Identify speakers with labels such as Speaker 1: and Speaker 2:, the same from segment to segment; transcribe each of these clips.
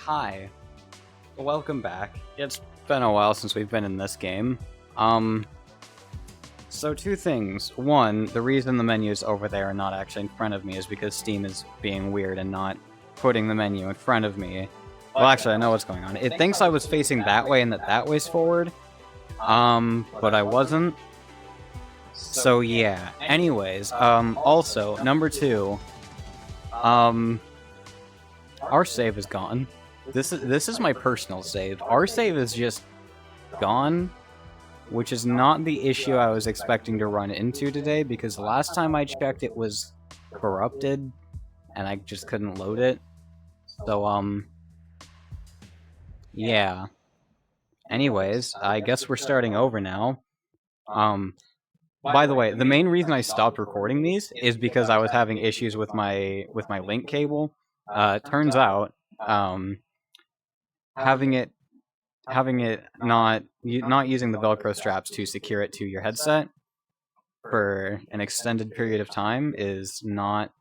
Speaker 1: Hi, welcome back. It's been a while since we've been in this game. So two things. One, the reason the menu's over there and not actually in front of me is because Steam is being weird and not putting the menu in front of me. Well, actually, I know what's going on. It thinks I was facing that way and that way's forward. But I wasn't. So yeah. Anyways, also, number two, our save is gone. This is my personal save. Our save is just gone, which is not the issue I was expecting to run into today, because the last time I checked it was corrupted, and I just couldn't load it. So, yeah. Anyways, I guess we're starting over now. By the way, the main reason I stopped recording these is because I was having issues with my link cable. Turns out, having it not using the Velcro straps to secure it to your headset for an extended period of time is not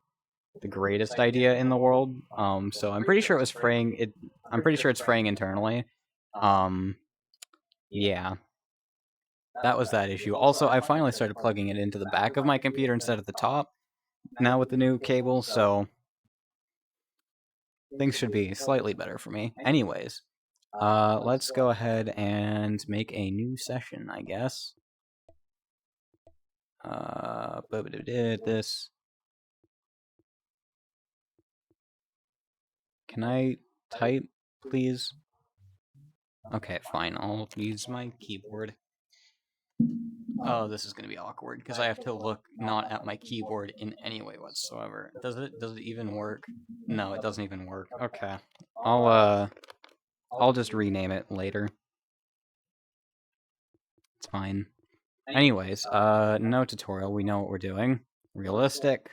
Speaker 1: the greatest idea in the world. So I'm pretty sure it was fraying. I'm pretty sure it's fraying internally. Yeah. That was that issue. Also, I finally started plugging it into the back of my computer instead of the top, now with the new cable, so things should be slightly better for me. Anyways, let's go ahead and make a new session, I guess. This. Can I type, please? Okay, fine. I'll use my keyboard. Oh, this is gonna be awkward because I have to look not at my keyboard in any way whatsoever. Does it even work? No, it doesn't even work. Okay. I'll just rename it later. It's fine. Anyways, no tutorial. We know what we're doing. Realistic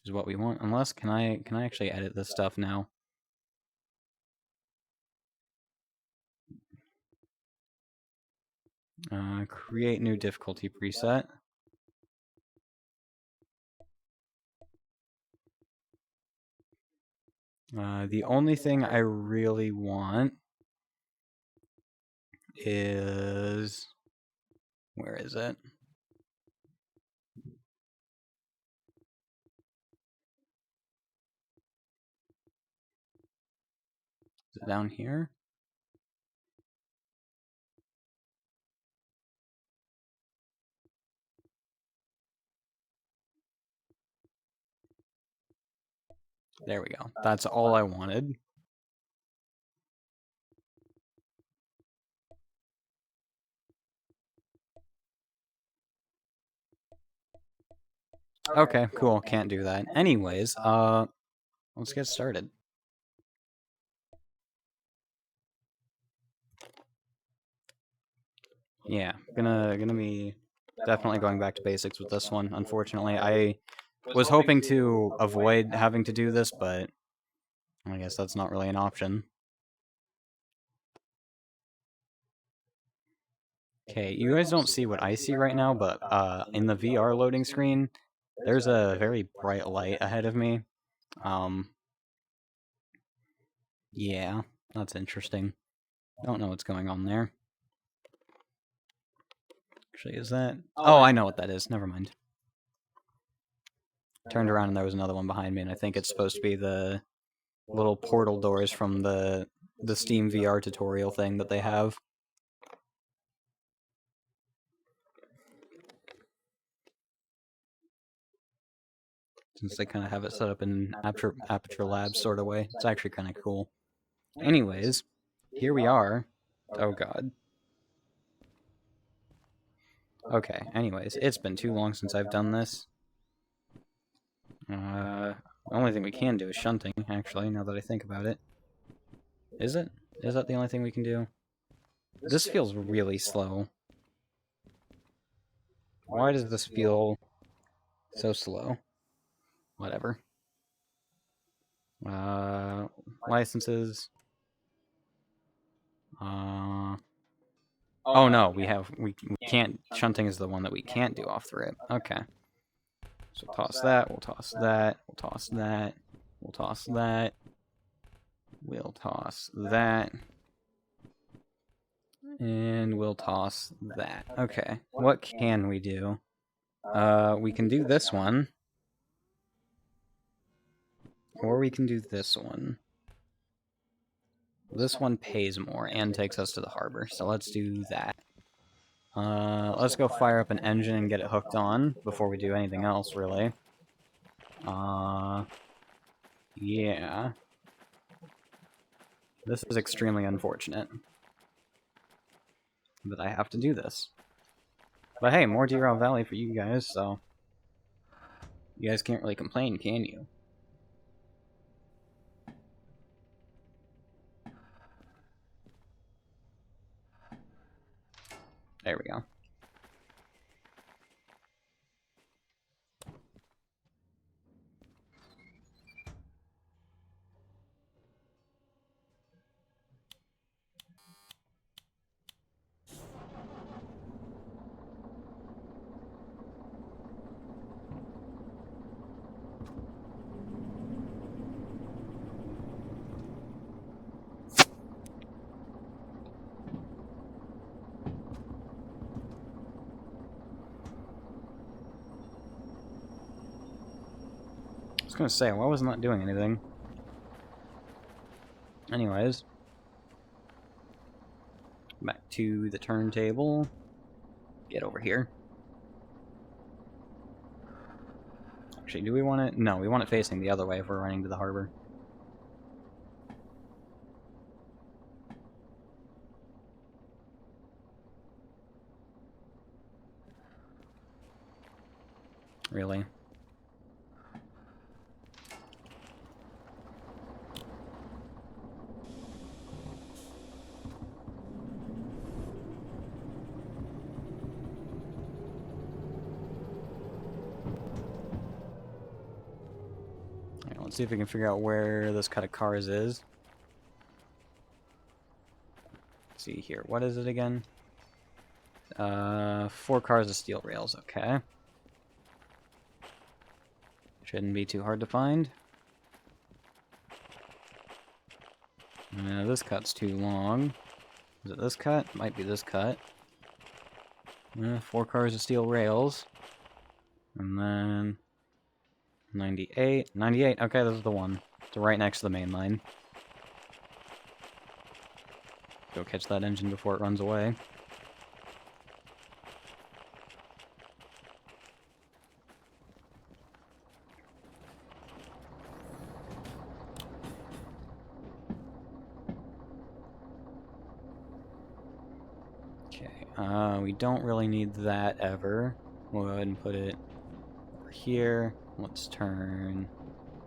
Speaker 1: is what we want. Unless, can I actually edit this stuff now? Create new difficulty preset. The only thing I really want is... Where is it? Is it down here? There we go. That's all I wanted. Okay, cool. Can't do that. Anyways, let's get started. Yeah, gonna be definitely going back to basics with this one. Unfortunately, I was hoping to avoid having to do this, but I guess that's not really an option. Okay, you guys don't see what I see right now, but in the VR loading screen, there's a very bright light ahead of me. Yeah, that's interesting. Don't know what's going on there. Actually, is that... Oh, I know what that is. Never mind. Turned around and there was another one behind me, and I think it's supposed to be the little portal doors from the Steam VR tutorial thing that they have. Since they kind of have it set up in Aperture Labs sort of way. It's actually kind of cool. Anyways, here we are. Oh god. Okay, anyways, it's been too long since I've done this. The only thing we can do is shunting, actually, now that I think about it. Is it? Is that the only thing we can do? This feels really slow. Why does this feel so slow? Whatever. Licenses. Oh no, we can't, shunting is the one that we can't do off the rip. Okay. So toss that, we'll toss that, we'll toss that, we'll toss that. We'll toss that. And we'll toss that. Okay, what can we do? We can do this one. Or we can do this one. This one pays more and takes us to the harbor, so let's do that. Let's go fire up an engine and get it hooked on before we do anything else, really. Yeah. This is extremely unfortunate that I have to do this. But hey, more Derail Valley for you guys, so... You guys can't really complain, can you? There we go. I was gonna say, why was I not doing anything? Anyways. Back to the turntable. Get over here. Actually, do we want it? No, we want it facing the other way if we're running to the harbor. Really? Let's see if we can figure out where this cut of cars is. Let's see here. What is it again? 4 cars of steel rails. Okay. Shouldn't be too hard to find. This cut's too long. Is it this cut? Might be this cut. 4 cars of steel rails. And then... 98. 98. Okay, this is the one. It's right next to the main line. Go catch that engine before it runs away. Okay, we don't really need that ever. We'll go ahead and put it over here. Let's turn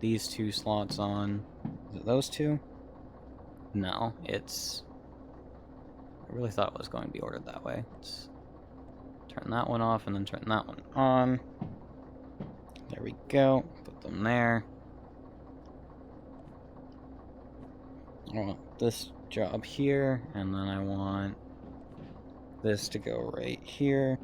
Speaker 1: these 2 slots on. Is it those 2? No, it's... I really thought it was going to be ordered that way. Let's turn that one off and then turn that one on. There we go. Put them there. I want this job here, and then I want this to go right here.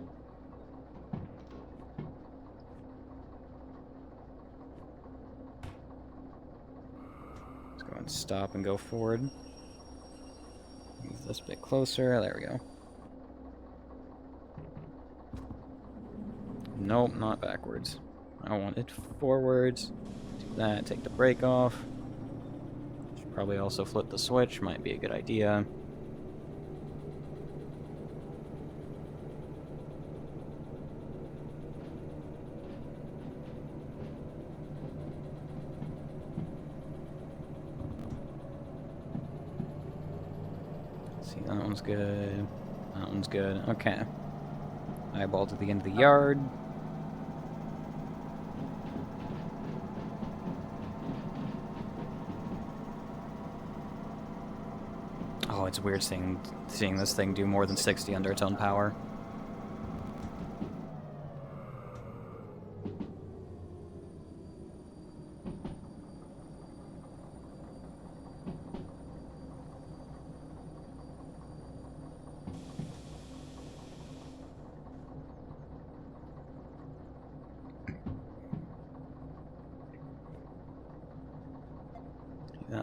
Speaker 1: And stop and go forward. Move this bit closer. There we go. Nope, not backwards. I want it forwards. Do that. Take the brake off. Should probably also flip the switch. Might be a good idea. That one's good. That one's good. Okay. Eyeball to the end of the yard. Oh, it's weird seeing this thing do more than 60 under its own power.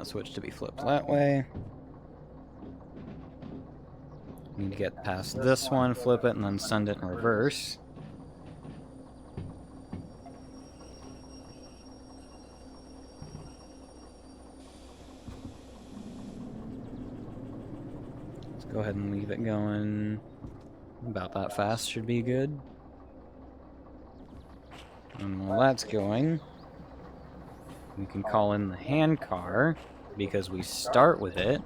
Speaker 1: switch to be flipped that way. Need to get past this one, flip it, and then send it in reverse. Let's go ahead and leave it going. About that fast should be good. And while that's going, we can call in the hand car, because we start with it.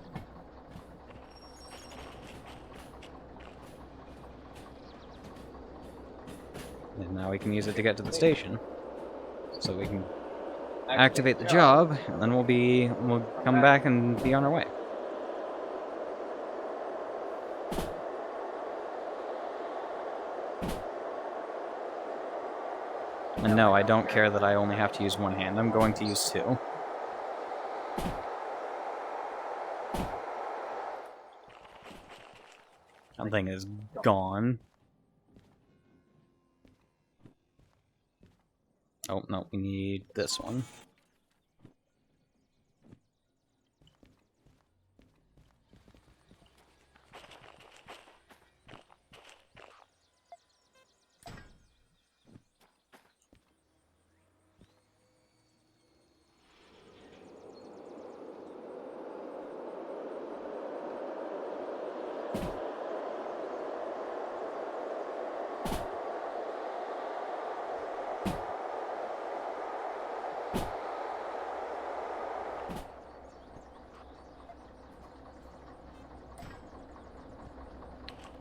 Speaker 1: And now we can use it to get to the station. So we can activate the job, and then we'll come back and be on our way. And no, I don't care that I only have to use one hand. I'm going to use two. That thing is gone. Oh, no, we need this one.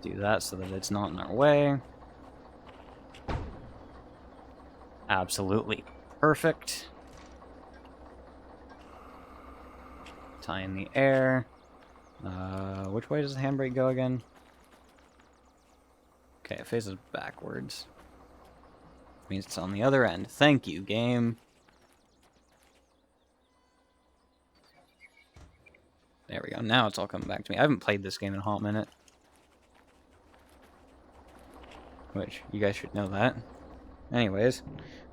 Speaker 1: Do that so that it's not in our way. Absolutely perfect. Tie in the air. Which way does the handbrake go again? Okay, it faces backwards. Means it's on the other end. Thank you, game. There we go. Now it's all coming back to me. I haven't played this game in a hot minute. Which, you guys should know that. Anyways.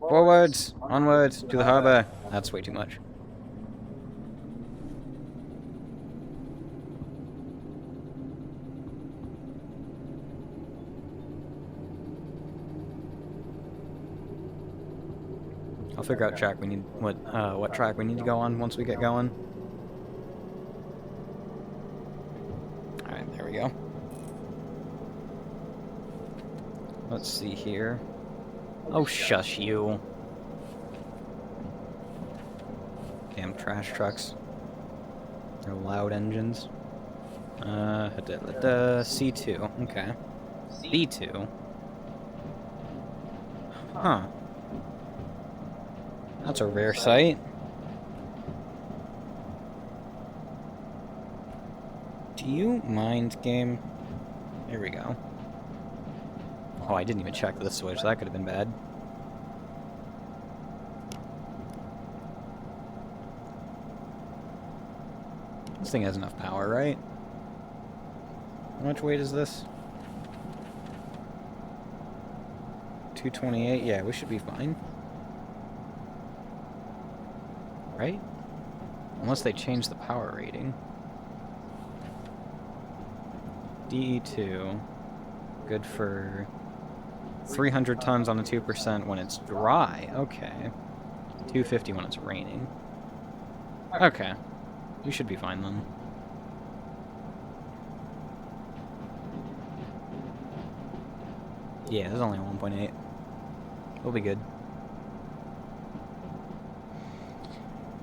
Speaker 1: Forwards! Onwards! To the harbor! That's way too much. I'll figure out track we need what track we need to go on once we get going. Alright, there we go. Let's see here. Oh, shush you. Damn trash trucks. They're loud engines. C2. Okay. B2. Huh. That's a rare sight. Do you mind, game? Here we go. Oh, I didn't even check this switch. That could have been bad. This thing has enough power, right? How much weight is this? 228? Yeah, we should be fine. Right? Unless they change the power rating. DE2. Good for 300 tons on the 2% when it's dry. Okay. 250 when it's raining. Okay. You should be fine then. Yeah, there's only 1.8. We'll be good.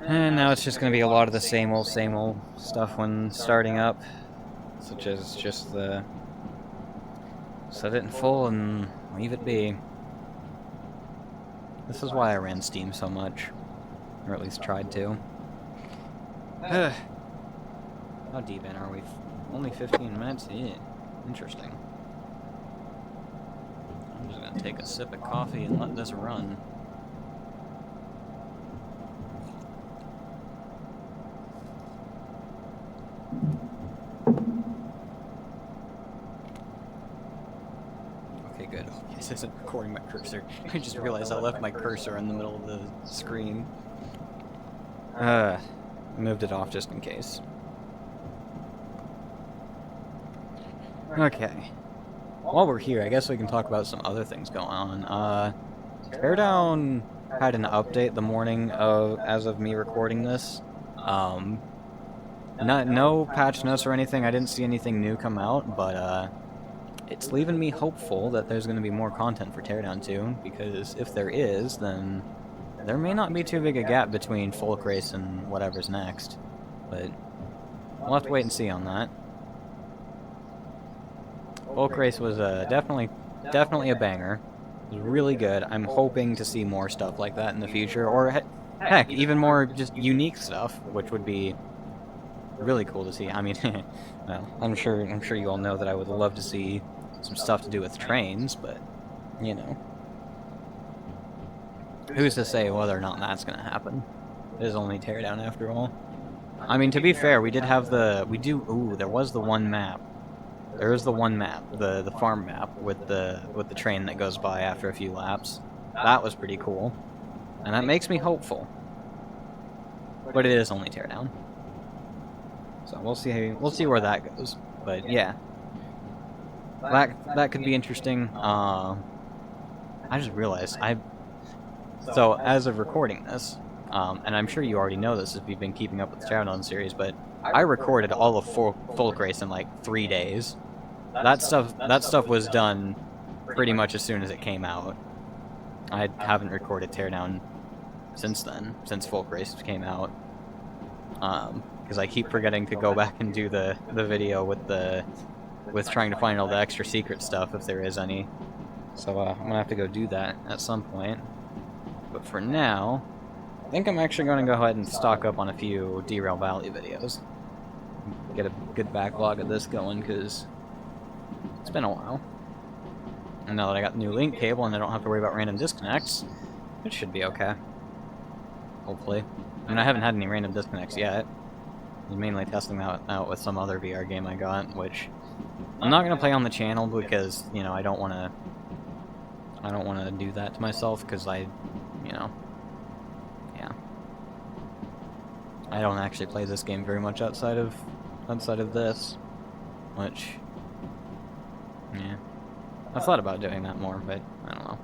Speaker 1: And now it's just going to be a lot of the same old stuff when starting up. Such as just the... set it in full and leave it be. This is why I ran Steam so much. Or at least tried to. How deep in are we? Only 15 minutes? Yeah. Interesting. I'm just gonna take a sip of coffee and let this run. Okay, good. This isn't recording my cursor. I just realized I left my cursor in the middle of the screen. moved it off just in case. Okay. While we're here, I guess we can talk about some other things going on. Teardown had an update the morning of, as of me recording this. No patch notes or anything, I didn't see anything new come out, but, it's leaving me hopeful that there's going to be more content for Teardown 2, because if there is, then there may not be too big a gap between Folk Race and whatever's next. But we'll have to wait and see on that. Folk Race was definitely a banger. It was really good. I'm hoping to see more stuff like that in the future, or heck, even more just unique stuff, which would be really cool to see. I mean, well, I'm sure you all know that I would love to see some stuff to do with trains, but you know, who's to say whether or not that's gonna happen? It is only Teardown after all. I mean, to be fair, we did have there was the one map. There is the one map, the farm map with the train that goes by after a few laps. That was pretty cool, and that makes me hopeful. But it is only Teardown, so we'll see where that goes. But yeah, that could be interesting. I just realized so as of recording this, and I'm sure you already know this if you've been keeping up with the Teardown series, but I recorded all of Folk Race in like 3 days. That stuff was done pretty much as soon as it came out. I haven't recorded Teardown since then, since Folk Race came out, because I keep forgetting to go back and do the video with trying to find all the extra secret stuff if there is any. So I'm gonna have to go do that at some point. But for now, I think I'm actually going to go ahead and stock up on a few Derail Valley videos. Get a good backlog of this going, because it's been a while. And now that I got the new link cable and I don't have to worry about random disconnects, it should be okay. Hopefully. I mean, I haven't had any random disconnects yet. I was mainly testing that out with some other VR game I got, which I'm not going to play on the channel because, you know, I don't want to do that to myself, because you know, yeah. I don't actually play this game very much outside of this, which, yeah. I thought about doing that more, but I don't know.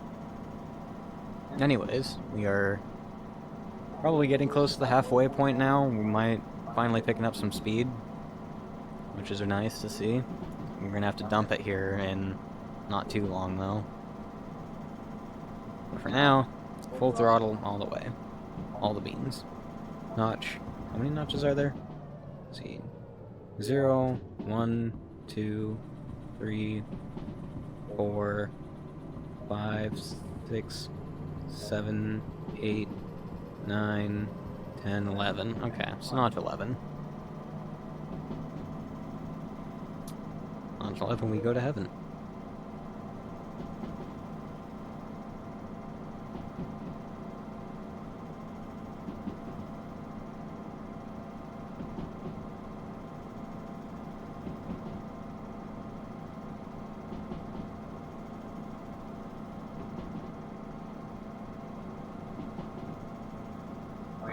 Speaker 1: Anyways, we are probably getting close to the halfway point now. We might finally picking up some speed, which is nice to see. We're gonna have to dump it here in not too long, though. But for now, full throttle all the way. All the beans. Notch. How many notches are there? Let's see. 0, 1, 2, 3, 4, 5, 6, 7, 8, 9, 10, 11. Okay, so notch 11. Notch 11, we go to heaven.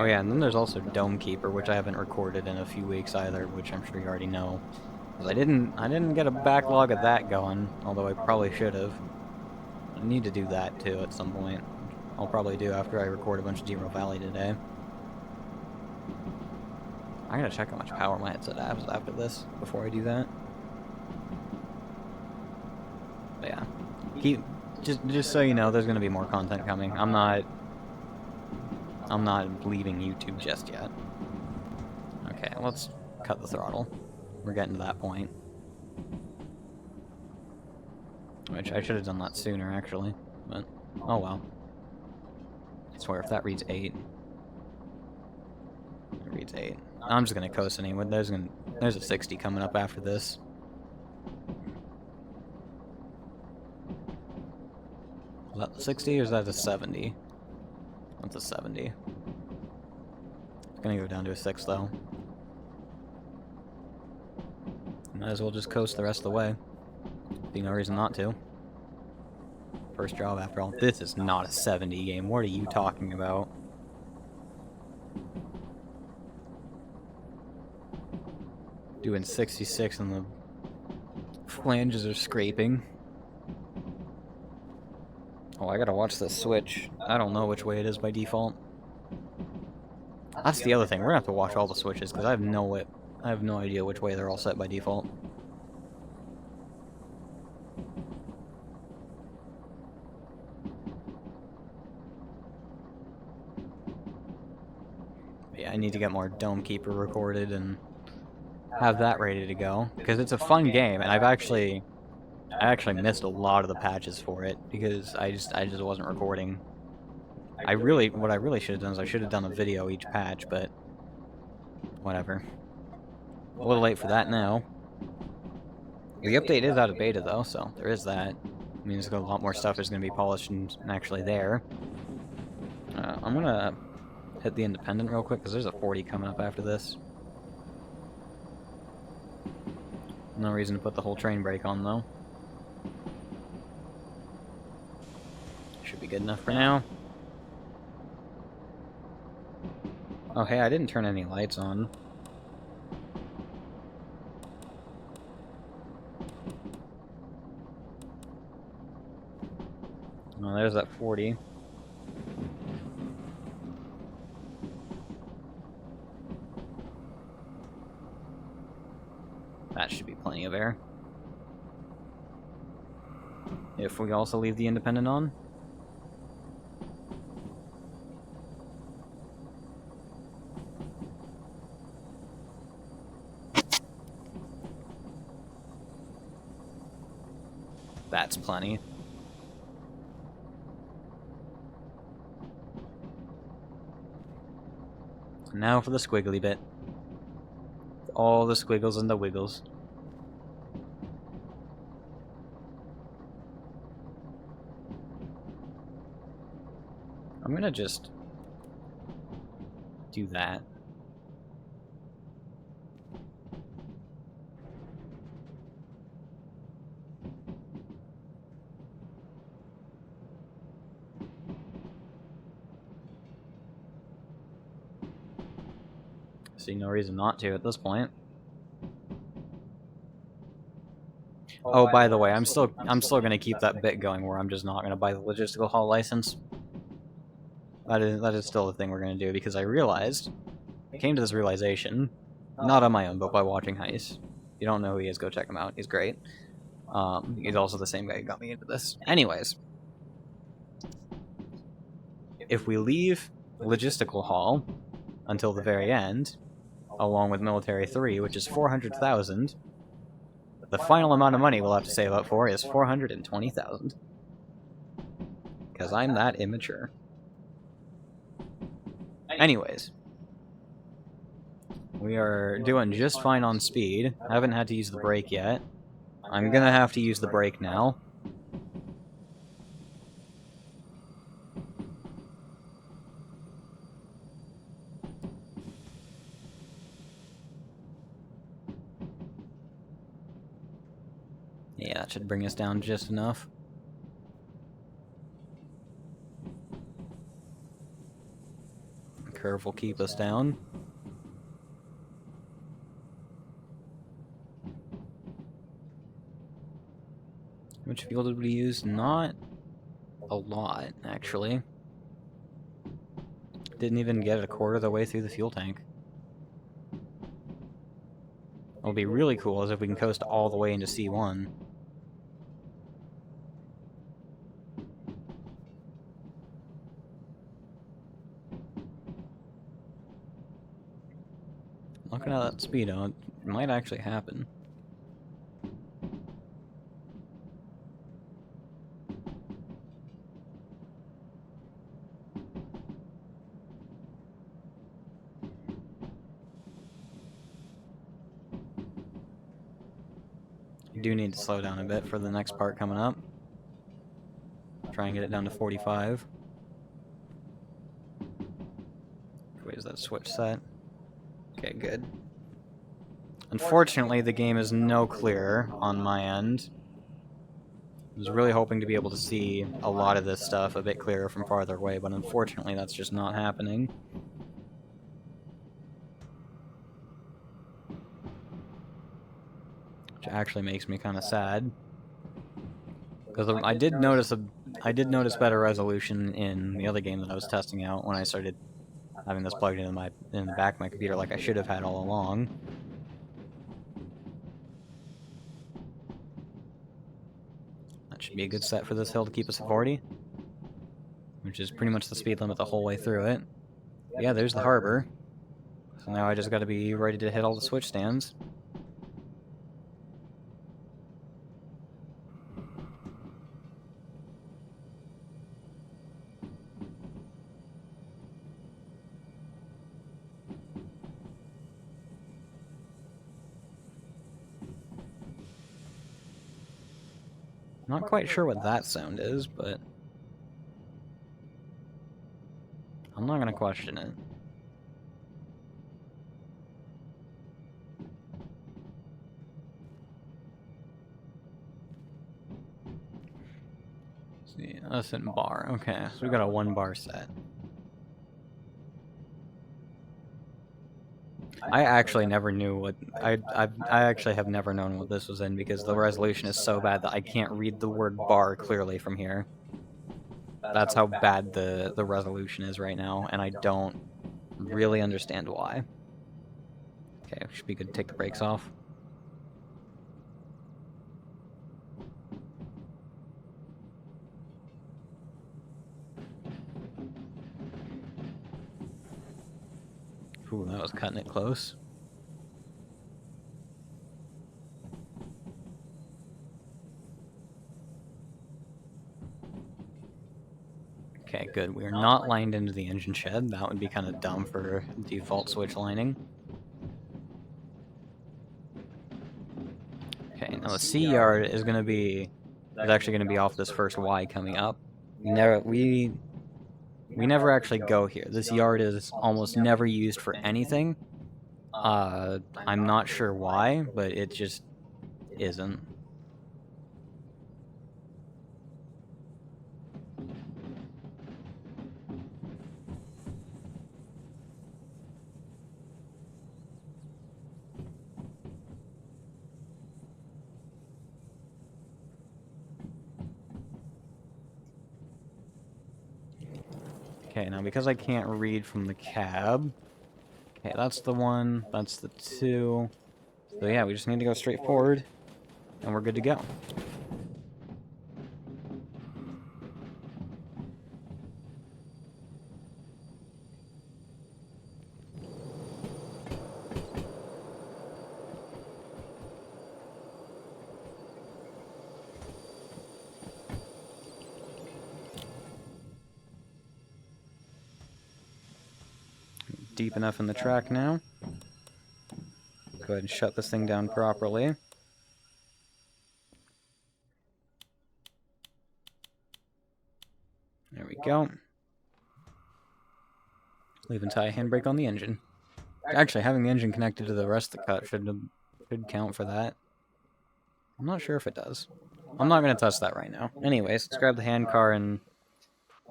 Speaker 1: Oh yeah, and then there's also Dome Keeper, which I haven't recorded in a few weeks either, which I'm sure you already know. I didn't get a backlog of that going, although I probably should have. I need to do that too at some point. I'll probably do after I record a bunch of Derail Valley today. I gotta check how much power my headset has after this before I do that. But yeah, just so you know, there's gonna be more content coming. I'm not leaving YouTube just yet. Okay, let's cut the throttle. We're getting to that point. Which I should have done that sooner, actually. But, oh well. I swear, if that reads 8... It reads 8. I'm just gonna coast anyway. There's a 60 coming up after this. Is that the 60 or is that a 70? That's a 70. It's gonna go down to a 6 though. Might as well just coast the rest of the way. See no reason not to. First job after all. This is not a 70 game. What are you talking about? Doing 66 and the flanges are scraping. Oh, I gotta watch this switch. I don't know which way it is by default. That's the other thing. We're gonna have to watch all the switches because I have no idea which way they're all set by default. Yeah, I need to get more Dome Keeper recorded and have that ready to go because it's a fun game, and I actually missed a lot of the patches for it because I just wasn't recording. What I really should have done is I should have done a video each patch, but whatever. A little late for that now. The update is out of beta though, so there is that. It means a lot more stuff is going to be polished and actually there. I'm gonna hit the Independent real quick because there's a 40 coming up after this. No reason to put the whole train brake on though. Should be good enough for now. Oh hey, I didn't turn any lights on. Oh, there's that 40. That should be plenty of air. If we also leave the Independent on. That's plenty. Now for the squiggly bit. All the squiggles and the wiggles. I'm gonna just do that. See no reason not to at this point. Oh, by the way, I'm still gonna keep that bit going where I'm just not gonna buy the logistical haul license. That is still the thing we're gonna do because I came to this realization, not on my own, but by watching Heist. If you don't know who he is, go check him out. He's great. He's also the same guy who got me into this. Anyways, if we leave logistical haul until the very end, along with Military 3, which is 400,000, the final amount of money we'll have to save up for is 420,000. Because I'm that immature. Anyways, we are doing just fine on speed. Haven't had to use the brake yet. I'm gonna have to use the brake now. Yeah, that should bring us down just enough. Curve will keep us down. How much fuel did we use? Not a lot, actually. Didn't even get a quarter of the way through the fuel tank. What'll be really cool is if we can coast all the way into C1. Looking at that speedo, it might actually happen. You do need to slow down a bit for the next part coming up. Try and get it down to 45. Wait, is that switch set? Okay, good. Unfortunately, the game is no clearer on my end. I was really hoping to be able to see a lot of this stuff a bit clearer from farther away, but unfortunately that's just not happening. actually makes me kind of sad. Because I did notice better resolution in the other game that I was testing out when I started having this plugged in the back of my computer, like I should have had all along. That should be a good set for this hill to keep us at 40, which is pretty much the speed limit the whole way through it. Yeah, there's the harbor. So now I just got to be ready to hit all the switch stands. Not quite sure what that sound is, but I'm not gonna question it. Let's see, us in bar. Okay, so we got a 1-bar set. I actually never knew what I actually have never known what this was in because the resolution is so bad that I can't read the word bar clearly from here. That's how bad the resolution is right now, and I don't really understand why. Okay, should be good to take the brakes off. Ooh, that was cutting it close. Okay, good. We are not lined into the engine shed. That would be kind of dumb for default switch lining. Okay, now the C yard is actually going to be off this first Y coming up. We never actually go here. This yard is almost never used for anything. I'm not sure why, but it just isn't. Okay, now because I can't read from the cab... Okay, that's the 1, that's the 2. So yeah, we just need to go straight forward, and we're good to go. Deep enough in the track now. Go ahead and shut this thing down properly. There we go. Leave and tie a handbrake on the engine. Actually, having the engine connected to the rest of the cut should count for that. I'm not sure if it does. I'm not going to test that right now. Anyways, let's grab the hand car and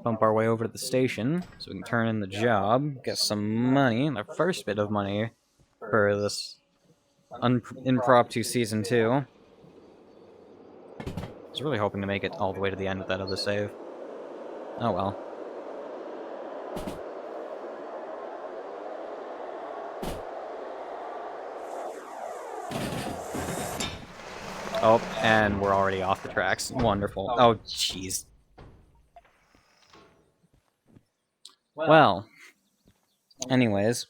Speaker 1: bump our way over to the station so we can turn in the job, get some money, the first bit of money for this impromptu season 2. I was really hoping to make it all the way to the end of that other save. Oh well. Oh, and we're already off the tracks. Wonderful. Oh, jeez. Well, anyways.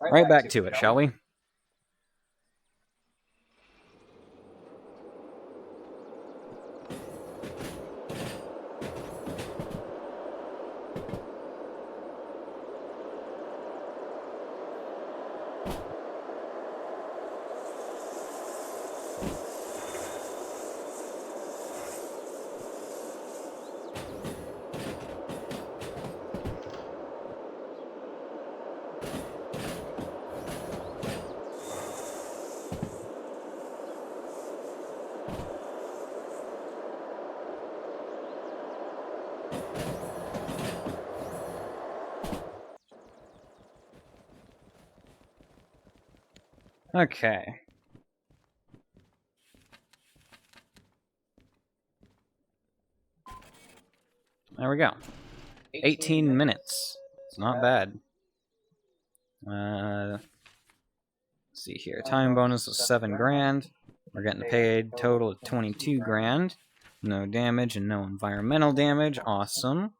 Speaker 1: Right back to it, shall we? Okay. There we go. 18 minutes. It's not bad. Let's see here. Time bonus was 7 grand. We're getting paid total of 22 grand. No damage and no environmental damage. Awesome.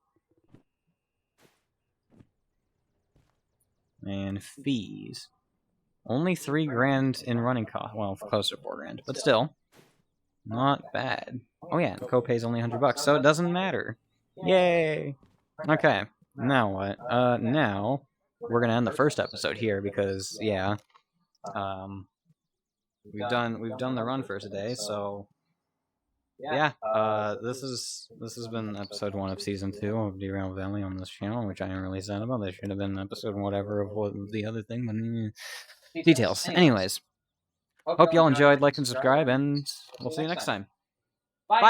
Speaker 1: And fees. Only 3 grand in running cost. Well, close to 4 grand, but still. Not bad. Oh yeah, copay's only $100, so it doesn't matter. Yay! Okay, now what? Now we're gonna end the first episode here because yeah, we've done the run for today. So yeah, this has been episode 1 of season 2 of Derail Valley on this channel, which I am really sad about. There should have been episode whatever of what the other thing, but details. Anyways, hope y'all enjoyed. Like and subscribe, and we'll see you next time. Bye.